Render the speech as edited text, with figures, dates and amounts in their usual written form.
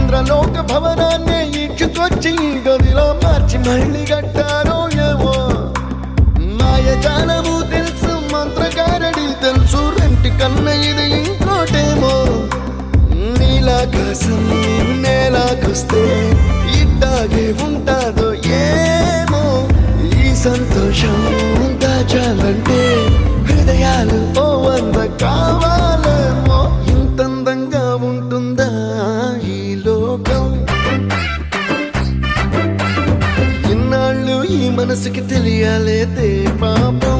ఇంద్రలోక భవనాన్ని ఈడ్చుకొచ్చి గదిలో మార్చి మళ్ళీ కట్టారో ఏమో మాయజాలము తెలుసు మంత్రగారడి తెలుసు రెంటి కన్న ఇది ఇంకోటేమో నీలాకాశం నేలాకొస్తే ఇట్టాగే ఉంటాదో ఏమో ఈ సంతోషం దాచాలంటే హృదయాలు ఓ వంద కావాలేమో ఇంతందంగా ఉంటుందా ఈ లోకం ఇన్నాళ్ళు ఈ మనసుకి తెలియాలేదే పాపం